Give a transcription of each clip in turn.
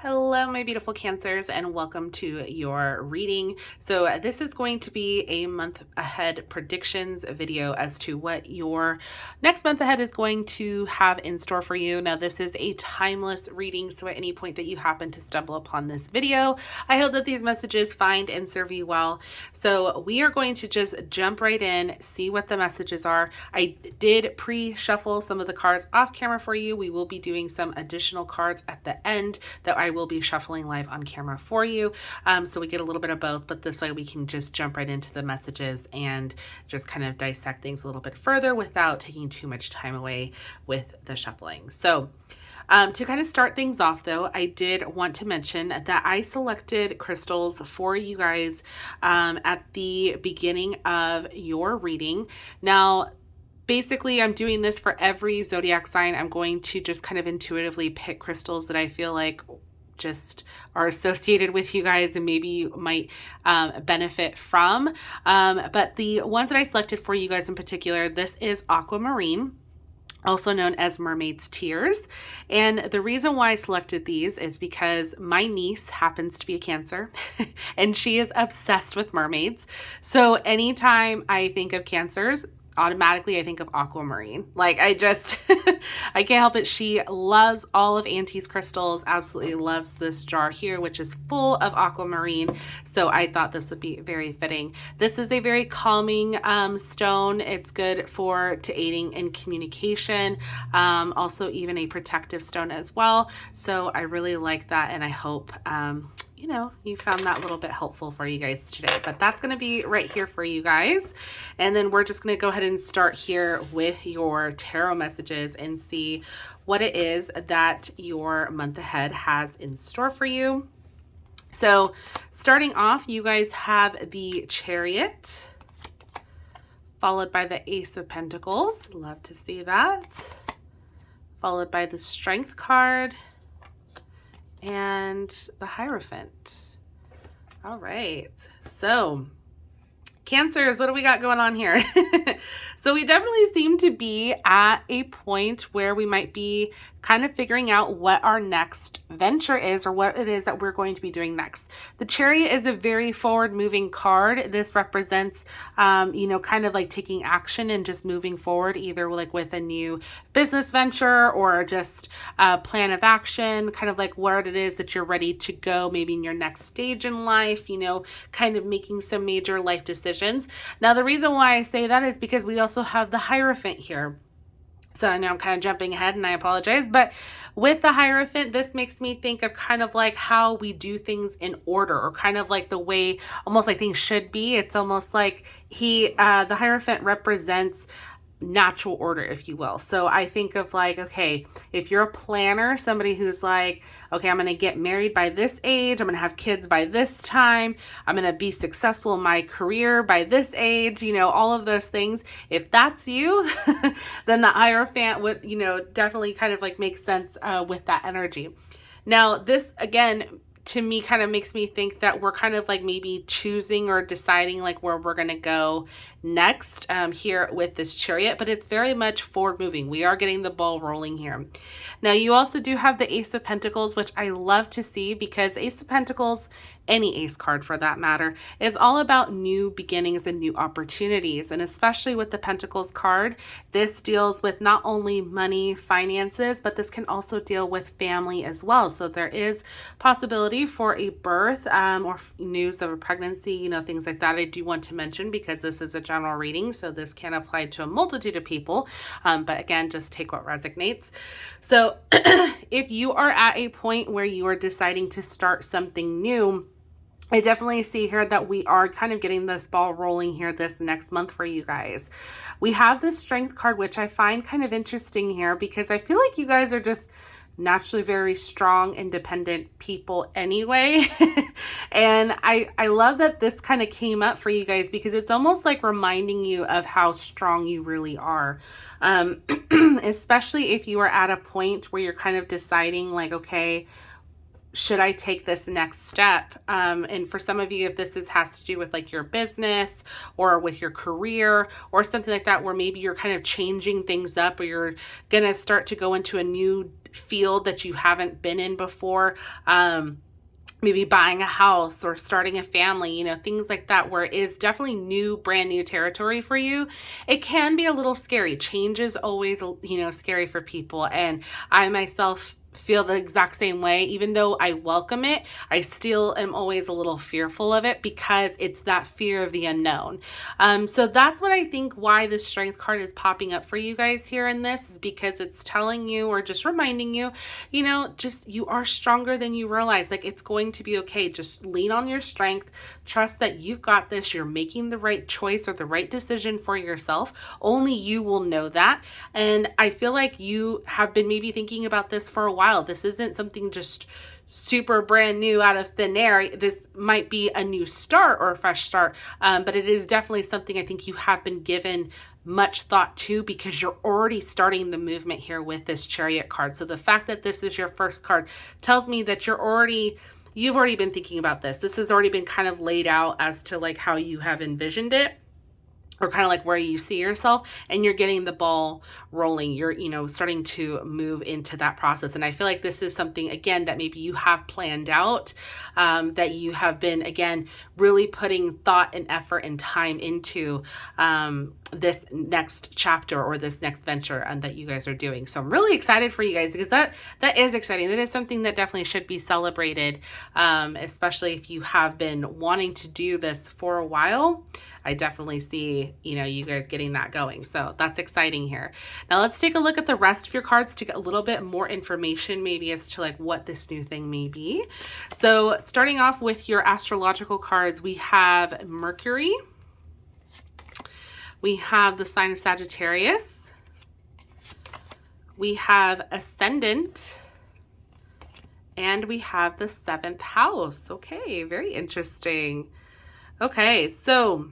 Hello, my beautiful Cancers, and welcome to your reading. So this is going to be a month ahead predictions video as to what your next month ahead is going to have in store for you. Now, this is a timeless reading, so at any point that you happen to stumble upon this video, I hope that these messages find and serve you well. So we are going to just jump right in, see what the messages are. I did pre-shuffle some of the cards off camera for you. We will be doing some additional cards at the end that I will be shuffling live on camera for you. So we get a little bit of both, but this way we can just jump right into the messages and just kind of dissect things a little bit further without taking too much time away with the shuffling. So to kind of start things off though, I did want to mention that I selected crystals for you guys at the beginning of your reading. Now, basically, I'm doing this for every zodiac sign. I'm going to just kind of intuitively pick crystals that I feel like just are associated with you guys and maybe you might benefit from. But the ones that I selected for you guys in particular, this is aquamarine, also known as mermaid's tears. And the reason why I selected these is because my niece happens to be a Cancer and she is obsessed with mermaids. So anytime I think of Cancers, automatically I think of aquamarine. Like I just, I can't help it. She loves all of Auntie's crystals, absolutely loves this jar here, which is full of aquamarine. So I thought this would be very fitting. This is a very calming stone. It's good for aiding in communication. Also even a protective stone as well. So I really like that. And I hope, you know, you found that a little bit helpful for you guys today, but that's going to be right here for you guys. And then we're just going to go ahead and start here with your tarot messages and see what it is that your month ahead has in store for you. So starting off, you guys have the Chariot, followed by the Ace of Pentacles. Love to see that. Followed by the Strength card and the Hierophant. All right, so Cancers, what do we got going on here? So we definitely seem to be at a point where we might be kind of figuring out what our next venture is or what it is that we're going to be doing next. The Chariot is a very forward moving card. This represents, you know, kind of like taking action and just moving forward, either like with a new business venture or just a plan of action, kind of like what it is that you're ready to go, maybe in your next stage in life, you know, kind of making some major life decisions. Now, the reason why I say that is because we also have the Hierophant here. So I know I'm kind of jumping ahead and I apologize, but with the Hierophant, this makes me think of kind of like how we do things in order, or kind of like the way almost like things should be. It's almost like the Hierophant represents natural order, if you will. So I think of like, okay, if you're a planner, somebody who's like, okay, I'm going to get married by this age, I'm going to have kids by this time, I'm going to be successful in my career by this age, you know, all of those things. If that's you, then the Hierophant would, you know, definitely kind of like make sense with that energy. Now, this again, to me kind of makes me think that we're kind of like maybe choosing or deciding like where we're going to go next here with this Chariot, but it's very much forward moving. We are getting the ball rolling here. Now, you also do have the Ace of Pentacles, which I love to see because Ace of Pentacles, any ace card for that matter, is all about new beginnings and new opportunities. And especially with the Pentacles card, this deals with not only money, finances, but this can also deal with family as well. So there is possibility for a birth or news of a pregnancy, you know, things like that. I do want to mention because this is a general reading, so this can apply to a multitude of people. But again, just take what resonates. So if you are at a point where you are deciding to start something new, I definitely see here that we are kind of getting this ball rolling here this next month for you guys. We have the Strength card, which I find kind of interesting here because I feel like you guys are just naturally very strong, independent people anyway. And I love that this kind of came up for you guys because it's almost like reminding you of how strong you really are. Especially if you are at a point where you're kind of deciding like, okay, should I take this next step? And for some of you, if this has to do with like your business or with your career or something like that, where maybe you're kind of changing things up, or you're going to start to go into a new field that you haven't been in before, maybe buying a house or starting a family, things like that, where it is definitely brand new territory for you. It can be a little scary. Change is always, scary for people. And I myself feel the exact same way. Even though I welcome it, I still am always a little fearful of it, because it's that fear of the unknown. So that's what I think why the strength card is popping up for you guys here in this, is because it's telling you, or just reminding you, just you are stronger than you realize. Like, it's going to be okay. Just lean on your strength. Trust that you've got this. You're making the right choice or the right decision for yourself. Only you will know that. And I feel like you have been maybe thinking about this for a while. This isn't something just super brand new out of thin air. This might be a new start or a fresh start, but it is definitely something I think you have been given much thought to, because you're already starting the movement here with this Chariot card. So the fact that this is your first card tells me that you've already been thinking about this. This has already been kind of laid out as to like how you have envisioned it, or kind of like where you see yourself, and you're getting the ball rolling. You're, starting to move into that process. And I feel like this is something, again, that maybe you have planned out, that you have been, again, really putting thought and effort and time into this next chapter or this next venture that you guys are doing. So I'm really excited for you guys, because that is exciting. That is something that definitely should be celebrated, especially if you have been wanting to do this for a while. I definitely see, you guys getting that going. So that's exciting here. Now let's take a look at the rest of your cards to get a little bit more information, maybe as to like what this new thing may be. So starting off with your astrological cards, we have Mercury. We have the sign of Sagittarius. We have Ascendant. And we have the 7th house. Okay, very interesting. Okay, so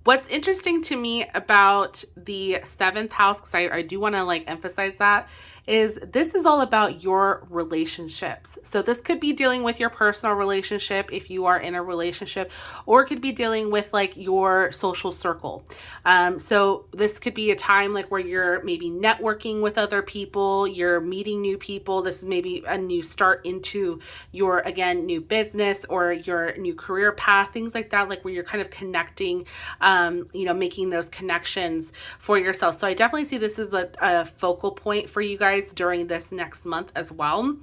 what's interesting to me about the 7th house, because I do want to like emphasize that, is this is all about your relationships. So this could be dealing with your personal relationship if you are in a relationship, or it could be dealing with like your social circle. So this could be a time like where you're maybe networking with other people, you're meeting new people. This is maybe a new start into your, again, new business or your new career path, things like that, like where you're kind of connecting, making those connections for yourself. So I definitely see this as a focal point for you guys during this next month as well.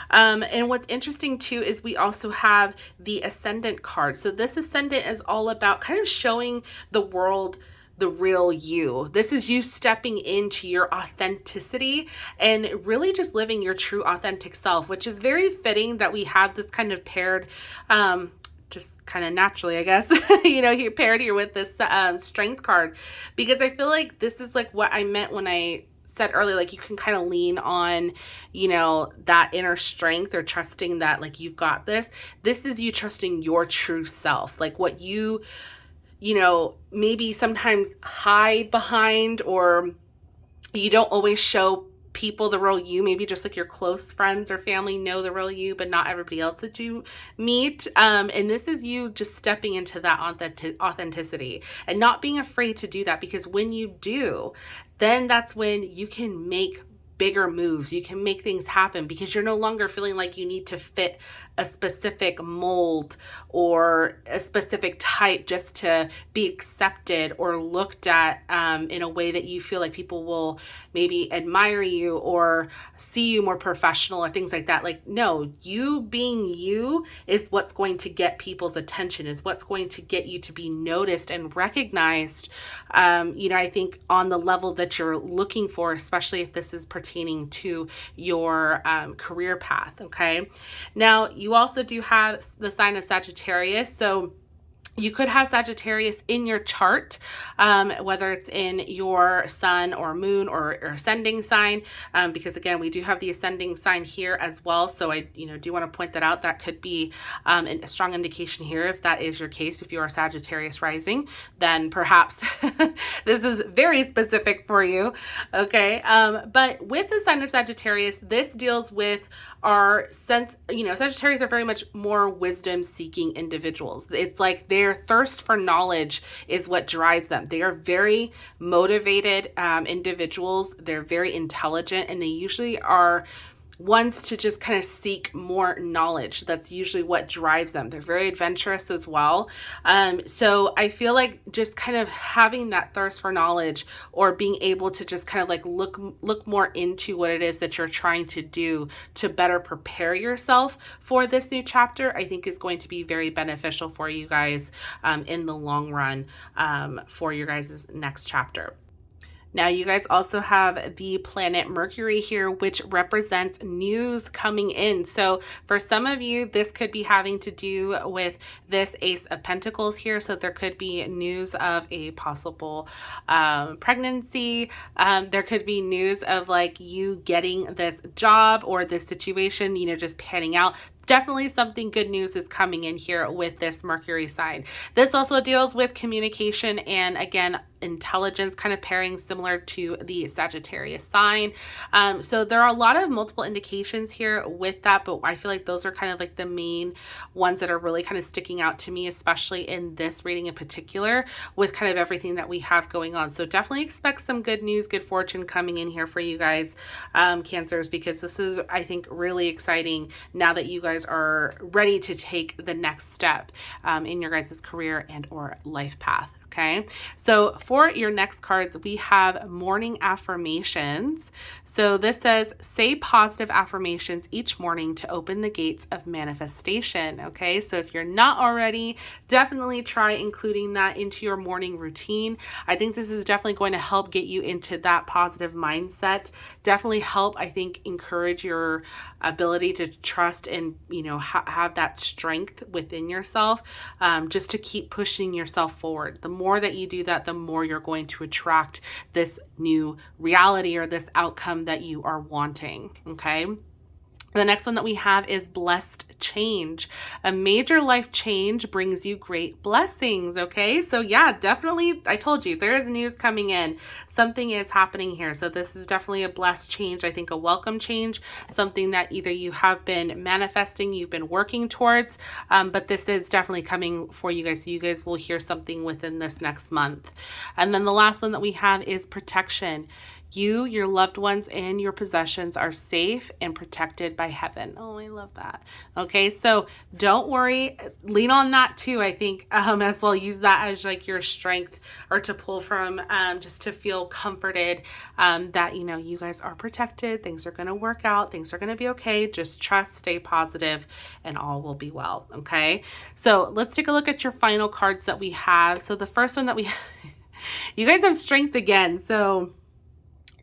And what's interesting too is we also have the Ascendant card. So this Ascendant is all about kind of showing the world the real you. This is you stepping into your authenticity and really just living your true authentic self, which is very fitting that we have this kind of paired, just kind of naturally, I guess, you're paired here with this strength card, because I feel like this is like what I meant when I said earlier, like you can kind of lean on, that inner strength, or trusting that like you've got this. This is you trusting your true self, like what you maybe sometimes hide behind, or you don't always show people the real you. Maybe just like your close friends or family know the real you, but not everybody else that you meet. And this is you just stepping into that authenticity and not being afraid to do that, because when you do, then that's when you can make bigger moves. You can make things happen, because you're no longer feeling like you need to fit a specific mold or a specific type just to be accepted or looked at in a way that you feel like people will maybe admire you or see you more professional or things like that. Like, no, you being you is what's going to get people's attention, is what's going to get you to be noticed and recognized, I think on the level that you're looking for, especially if this is pertaining to your career path. Okay. Now, you also do have the sign of Sagittarius. So You could have Sagittarius in your chart, whether it's in your sun or moon or ascending sign, because again, we do have the ascending sign here as well. So I, do want to point that out. That could be a strong indication here. If that is your case, if you are Sagittarius rising, then perhaps this is very specific for you. Okay. But with the sign of Sagittarius, this deals with our sense, Sagittarius are very much more wisdom seeking individuals. It's like their thirst for knowledge is what drives them. They are very motivated individuals. They're very intelligent, and they usually are ones to just kind of seek more knowledge. That's usually what drives them. They're very adventurous as well. So I feel like just kind of having that thirst for knowledge, or being able to just kind of like look more into what it is that you're trying to do to better prepare yourself for this new chapter, I think is going to be very beneficial for you guys in the long run for your guys' next chapter. Now, you guys also have the planet Mercury here, which represents news coming in. So for some of you, this could be having to do with this Ace of Pentacles here. So there could be news of a possible pregnancy. There could be news of like you getting this job or this situation, just panning out. Definitely something good news is coming in here with this Mercury sign. This also deals with communication and, again, intelligence, kind of pairing similar to the Sagittarius sign. So there are a lot of multiple indications here with that, but I feel like those are kind of like the main ones that are really kind of sticking out to me, especially in this reading in particular, with kind of everything that we have going on. So definitely expect some good news, good fortune coming in here for you guys, Cancers, because this is, I think, really exciting now that you guys are ready to take the next step in your guys' career and or life path. Okay, so for your next cards, we have morning affirmations. So this says, say positive affirmations each morning to open the gates of manifestation. Okay, so if you're not already, definitely try including that into your morning routine. I think this is definitely going to help get you into that positive mindset. Definitely help, I think, encourage your ability to trust and, have that strength within yourself, just to keep pushing yourself forward. The more that you do that, the more you're going to attract this new reality or this outcome that you are wanting. Okay. The next one that we have is blessed change. A major life change brings you great blessings. Okay. So yeah, definitely. I told you there is news coming in. Something is happening here. So this is definitely a blessed change. I think a welcome change, something that either you have been manifesting, you've been working towards, but this is definitely coming for you guys. So you guys will hear something within this next month. And then the last one that we have is protection. You, your loved ones, and your possessions are safe and protected by heaven. Oh, I love that. Okay, so don't worry. Lean on that too, I think, as well. Use that as like your strength or to pull from, just to feel comforted that, you guys are protected. Things are going to work out. Things are going to be okay. Just trust, stay positive, and all will be well. Okay, so let's take a look at your final cards that we have. So the first one that we, you guys have strength again. So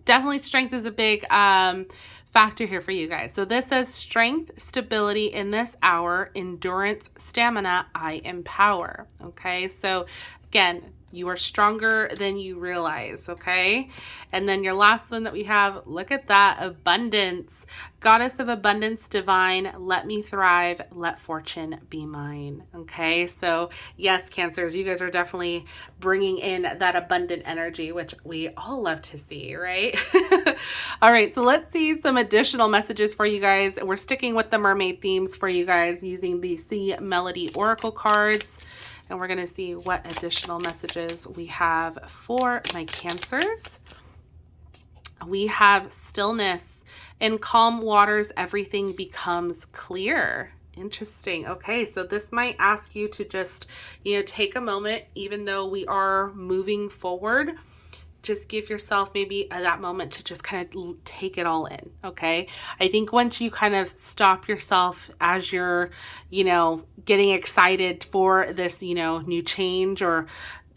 definitely strength is a big factor here for you guys. So this says strength, stability in this hour, endurance, stamina, I empower. Okay, so again, you are stronger than you realize. Okay, and then your last one that we have, look at that, abundance. Goddess of abundance divine, let me thrive, let fortune be mine. Okay, so yes, Cancers, you guys are definitely bringing in that abundant energy, which we all love to see, right? All right, so let's see some additional messages for you guys. We're sticking with the mermaid themes for you guys using the Sea Melody Oracle cards. And we're going to see what additional messages we have for my Cancers. We have stillness. In calm waters, everything becomes clear. Interesting. Okay, so this might ask you to just, take a moment, even though we are moving forward. Just give yourself maybe that moment to just kind of take it all in. Okay. I think once you kind of stop yourself as you're, getting excited for this, new change, or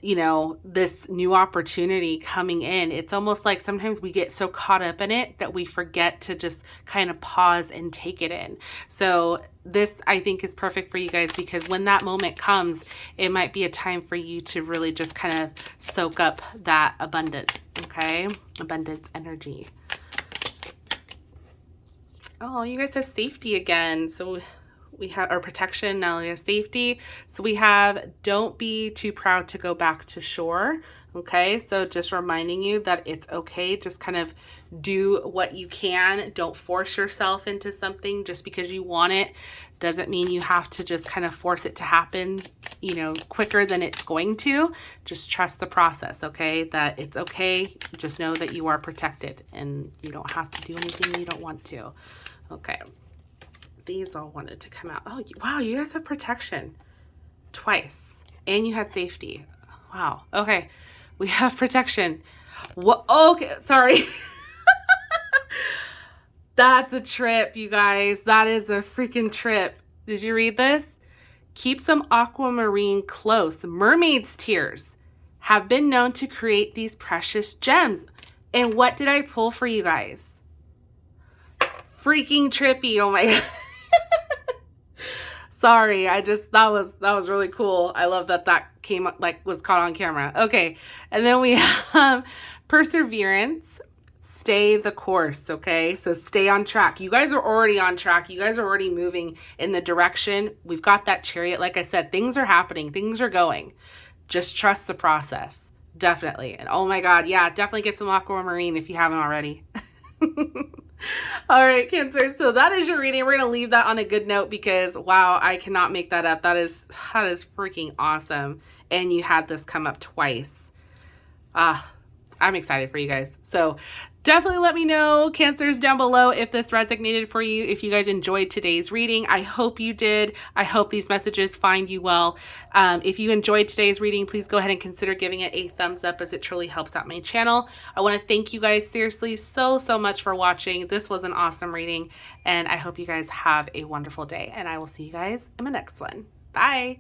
you know, this new opportunity coming in. It's almost like sometimes we get so caught up in it that we forget to just kind of pause and take it in. So this, I think, is perfect for you guys, because when that moment comes, it might be a time for you to really just kind of soak up that abundance, okay? Abundance energy. Oh, you guys have safety again. So we have our protection, now we have safety. So we have, don't be too proud to go back to shore. Okay, so just reminding you that it's okay. Just kind of do what you can. Don't force yourself into something just because you want it. Doesn't mean you have to just kind of force it to happen, you know, quicker than it's going to. Just trust the process, okay? That it's okay. Just know that you are protected and you don't have to do anything you don't want to. Okay. These all wanted to come out. Oh, wow, you guys have protection twice, and you had safety. Wow. Okay, we have protection. What? Okay, sorry. That's a trip, you guys. That is a freaking trip. Did you read this? Keep some aquamarine close. Mermaid's tears have been known to create these precious gems. And what did I pull for you guys? Freaking trippy. Oh my God. Sorry, that was really cool. I love that came up, like, was caught on camera. Okay, and then we have perseverance. Stay the course, okay? So stay on track. You guys are already on track. You guys are already moving in the direction. We've got that chariot. Like I said, things are happening. Things are going. Just trust the process. Definitely. And oh my God, yeah, definitely get some aquamarine if you haven't already. All right, Cancer. So that is your reading. We're going to leave that on a good note because, wow, I cannot make that up. That is freaking awesome. And you had this come up twice. I'm excited for you guys. So definitely let me know, Cancers, down below if this resonated for you, if you guys enjoyed today's reading. I hope you did. I hope these messages find you well. If you enjoyed today's reading, please go ahead and consider giving it a thumbs up, as it truly helps out my channel. I want to thank you guys seriously so much for watching. This was an awesome reading, and I hope you guys have a wonderful day, and I will see you guys in the next one. Bye.